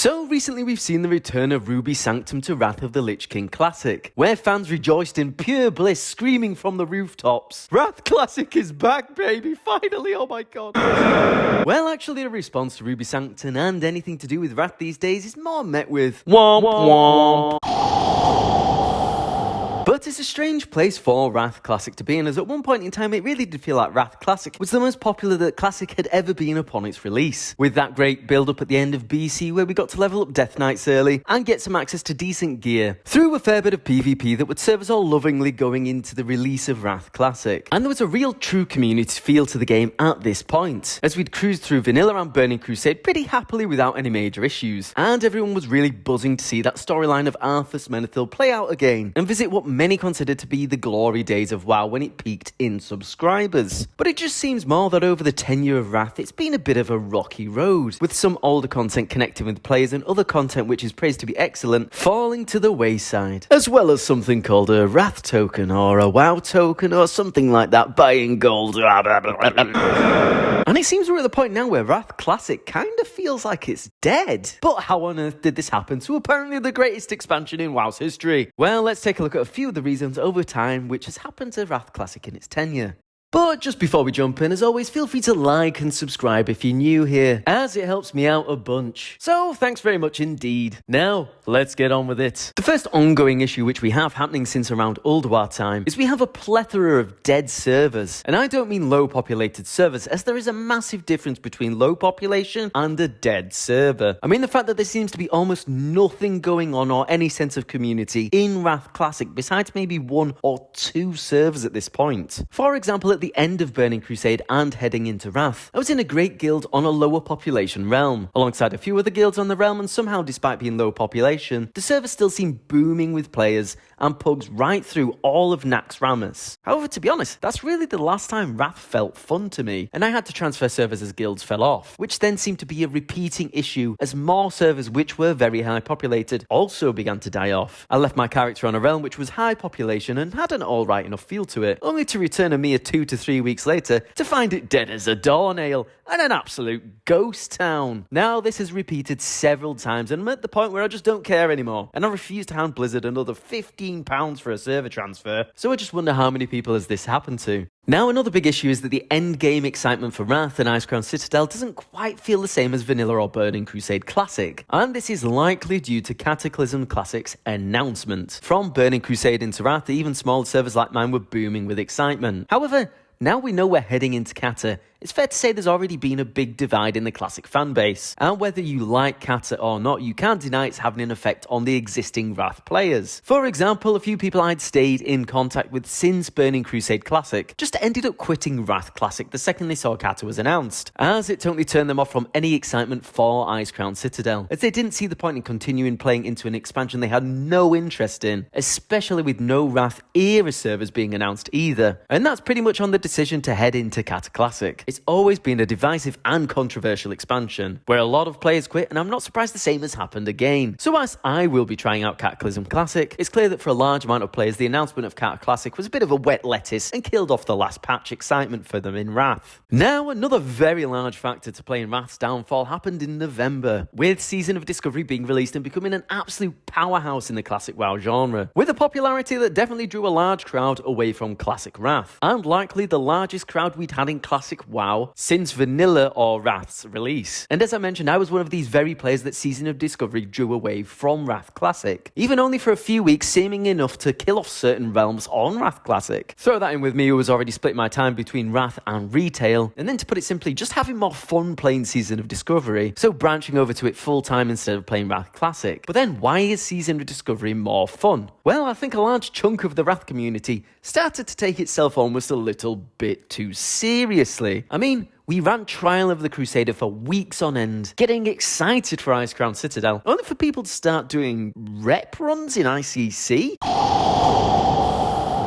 So recently we've seen the return of Ruby Sanctum to Wrath of the Lich King Classic, where fans rejoiced in pure bliss, screaming from the rooftops, "Wrath Classic is back, baby, finally, oh my god." Well, actually the response to Ruby Sanctum and anything to do with Wrath these days is more met with womp womp. But it's a strange place for Wrath Classic to be in, as at one point in time it really did feel like Wrath Classic was the most popular that Classic had ever been upon its release, with that great build-up at the end of BC where we got to level up Death Knights early and get some access to decent gear, through a fair bit of PvP that would serve us all lovingly going into the release of Wrath Classic. And there was a real true community feel to the game at this point, as we'd cruised through Vanilla and Burning Crusade pretty happily without any major issues, and everyone was really buzzing to see that storyline of Arthas Menethil play out again, and visit what many considered to be the glory days of WoW when it peaked in subscribers. But it just seems more that over the tenure of Wrath, it's been a bit of a rocky road, with some older content connecting with players and other content which is praised to be excellent falling to the wayside, as well as something called a Wrath token or a WoW token or something like that, buying gold. And it seems we're at the point now where Wrath Classic kind of feels like it's dead. But how on earth did this happen to apparently the greatest expansion in WoW's history? Well, let's take a look at a few of the reasons over time which has happened to Wrath Classic in its tenure. But just before we jump in, as always, feel free to like and subscribe if you're new here, as it helps me out a bunch. So thanks very much indeed. Now, let's get on with it. The first ongoing issue which we have happening since around Ulduar time is we have a plethora of dead servers. And I don't mean low populated servers, as there is a massive difference between low population and a dead server. I mean the fact that there seems to be almost nothing going on or any sense of community in Wrath Classic besides maybe 1 or 2 servers at this point. For example, at the end of Burning Crusade and heading into Wrath, I was in a great guild on a lower population realm, alongside a few other guilds on the realm, and somehow despite being low population, the server still seemed booming with players and pugs right through all of Naxxramas. However, to be honest, that's really the last time Wrath felt fun to me, and I had to transfer servers as guilds fell off, which then seemed to be a repeating issue as more servers which were very high populated also began to die off. I left my character on a realm which was high population and had an alright enough feel to it, only to return a mere 2 to 3 weeks later to find it dead as a doornail and an absolute ghost town. Now this has repeated several times and I'm at the point where I just don't care anymore, and I refuse to hand Blizzard another £15 for a server transfer, so I just wonder how many people has this happened to. Now another big issue is that the end game excitement for Wrath and Icecrown Citadel doesn't quite feel the same as Vanilla or Burning Crusade Classic, and this is likely due to Cataclysm Classic's announcement. From Burning Crusade into Wrath, even smaller servers like mine were booming with excitement. However, now we know we're heading into Cata, it's fair to say there's already been a big divide in the Classic fanbase, and whether you like Cata or not, you can't deny it's having an effect on the existing Wrath players. For example, a few people I'd stayed in contact with since Burning Crusade Classic just ended up quitting Wrath Classic the second they saw Cata was announced, as it totally turned them off from any excitement for Icecrown Citadel, as they didn't see the point in continuing playing into an expansion they had no interest in, especially with no Wrath era servers being announced either. And that's pretty much on the decision to head into Cata Classic. It's always been a divisive and controversial expansion, where a lot of players quit, and I'm not surprised the same has happened again. So whilst I will be trying out Cataclysm Classic, it's clear that for a large amount of players, the announcement of Cata Classic was a bit of a wet lettuce and killed off the last patch excitement for them in Wrath. Now, another very large factor to play in Wrath's downfall happened in November, with Season of Discovery being released and becoming an absolute powerhouse in the Classic WoW genre, with a popularity that definitely drew a large crowd away from Classic Wrath, and likely the largest crowd we'd had in Classic WoW since Vanilla or Wrath's release. And as I mentioned, I was one of these very players that Season of Discovery drew away from Wrath Classic, even only for a few weeks, seeming enough to kill off certain realms on Wrath Classic. Throw that in with me who was already split my time between Wrath and retail, and then to put it simply, just having more fun playing Season of Discovery, so branching over to it full time instead of playing Wrath Classic. But then why is Season of Discovery more fun? Well, I think a large chunk of the Wrath community started to take itself almost a little bit too seriously. I mean, we ran Trial of the Crusader for weeks on end, getting excited for Icecrown Citadel, only for people to start doing rep runs in ICC.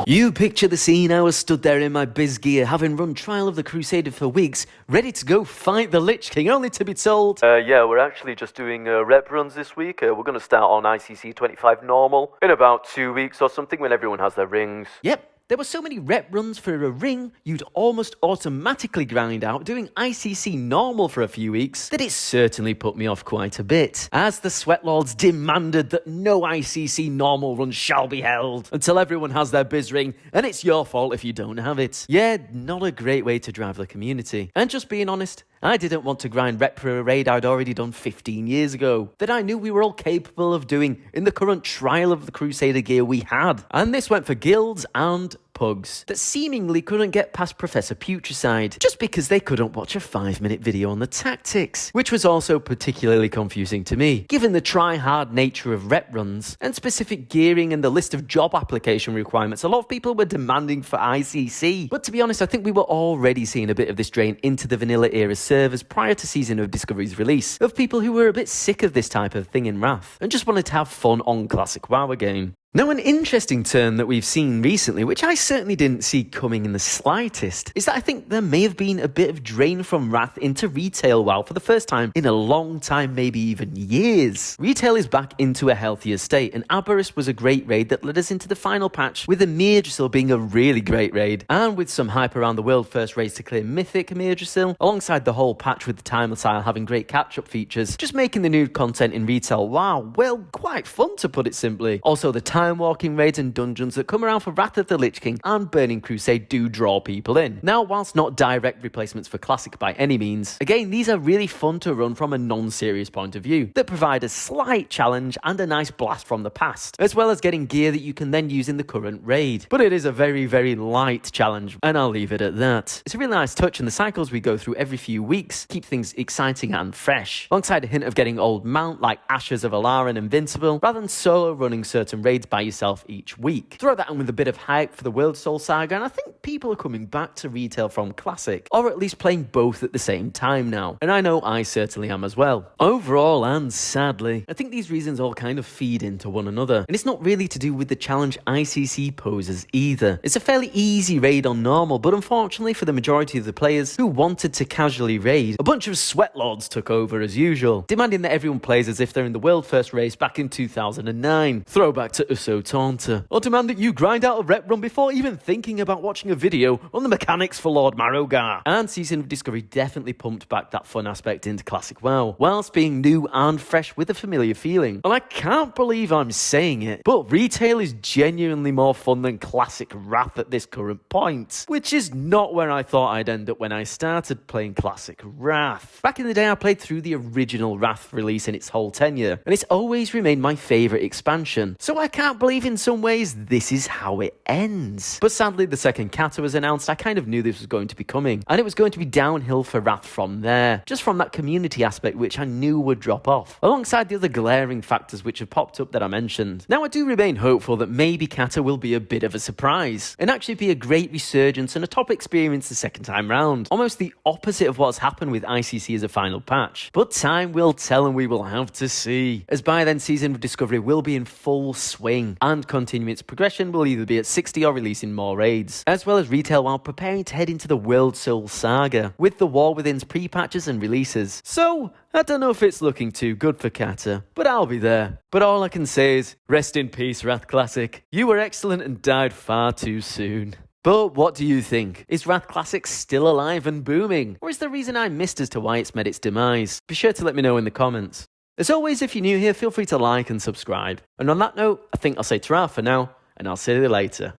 You picture the scene. I was stood there in my biz gear, having run Trial of the Crusader for weeks, ready to go fight the Lich King, only to be told, yeah, we're actually just doing rep runs this week. We're going to start on ICC 25 normal in about 2 weeks or something when everyone has their rings. Yep. There were so many rep runs for a ring you'd almost automatically grind out doing ICC normal for a few weeks that it certainly put me off quite a bit, as the Sweatlords demanded that no ICC normal run shall be held until everyone has their biz ring, and it's your fault if you don't have it. Yeah, not a great way to drive the community. And just being honest, I didn't want to grind rep for a raid I'd already done 15 years ago, that I knew we were all capable of doing in the current trial of the Crusader gear we had. And this went for guilds and pugs that seemingly couldn't get past Professor Putricide just because they couldn't watch a 5-minute video on the tactics, which was also particularly confusing to me, given the try-hard nature of rep runs and specific gearing and the list of job application requirements a lot of people were demanding for ICC. But to be honest, I think we were already seeing a bit of this drain into the vanilla era servers prior to Season of Discovery's release, of people who were a bit sick of this type of thing in Wrath and just wanted to have fun on Classic WoW again. Now, an interesting turn that we've seen recently, which I certainly didn't see coming in the slightest, is that I think there may have been a bit of drain from Wrath into retail WoW for the first time in a long time, maybe even years. Retail is back into a healthier state, and Aberrus was a great raid that led us into the final patch, with Amirdrasil being a really great raid, and with some hype around the world first raids to clear Mythic Amirdrasil, alongside the whole patch with the Timeless Isle having great catch-up features, just making the new content in retail WoW, well, quite fun to put it simply. Also, the time walking raids and dungeons that come around for Wrath of the Lich King and Burning Crusade do draw people in. Now, whilst not direct replacements for Classic by any means, again, these are really fun to run from a non-serious point of view that provide a slight challenge and a nice blast from the past, as well as getting gear that you can then use in the current raid. But it is a very, very light challenge, and I'll leave it at that. It's a really nice touch, and the cycles we go through every few weeks keep things exciting and fresh, alongside a hint of getting old mount like Ashes of Alara and Invincible, rather than solo running certain raids by yourself each week. Throw that in with a bit of hype for the World Soul Saga, and I think people are coming back to retail from Classic, or at least playing both at the same time now, and I know I certainly am as well. Overall, and sadly, I think these reasons all kind of feed into one another, and it's not really to do with the challenge ICC poses either. It's a fairly easy raid on normal, but unfortunately for the majority of the players who wanted to casually raid, a bunch of Sweatlords took over as usual, demanding that everyone plays as if they're in the world first race back in 2009. Throwback to Uso Taunter. Or demand that you grind out a rep run before even thinking about watching a video on the mechanics for Lord Marrowgar. And Season of Discovery definitely pumped back that fun aspect into Classic WoW, whilst being new and fresh with a familiar feeling. And I can't believe I'm saying it, but retail is genuinely more fun than Classic Wrath at this current point, which is not where I thought I'd end up when I started playing Classic Wrath. Back in the day, I played through the original Wrath release in its whole tenure, and it's always remained my favourite expansion, so I can't believe in some ways this is how it ends. But sadly, the second Cata was announced. I kind of knew this was going to be coming, and it was going to be downhill for Wrath from there, just from that community aspect which I knew would drop off, alongside the other glaring factors which have popped up that I mentioned. Now, I do remain hopeful that maybe Cata will be a bit of a surprise, and actually be a great resurgence and a top experience the second time round, almost the opposite of what's happened with ICC as a final patch. But time will tell, and we will have to see, as by then Season of Discovery will be in full swing, and continuing its progression will either be at 60 or releasing more raids, as well as retail while preparing to head into the World Soul Saga, with the War Within's pre-patches and releases. So, I don't know if it's looking too good for Cata, but I'll be there. But all I can say is, rest in peace, Wrath Classic. You were excellent and died far too soon. But what do you think? Is Wrath Classic still alive and booming? Or is there a reason I missed as to why it's met its demise? Be sure to let me know in the comments. As always, if you're new here, feel free to like and subscribe. And on that note, I think I'll say ta-ra for now, and I'll see you later.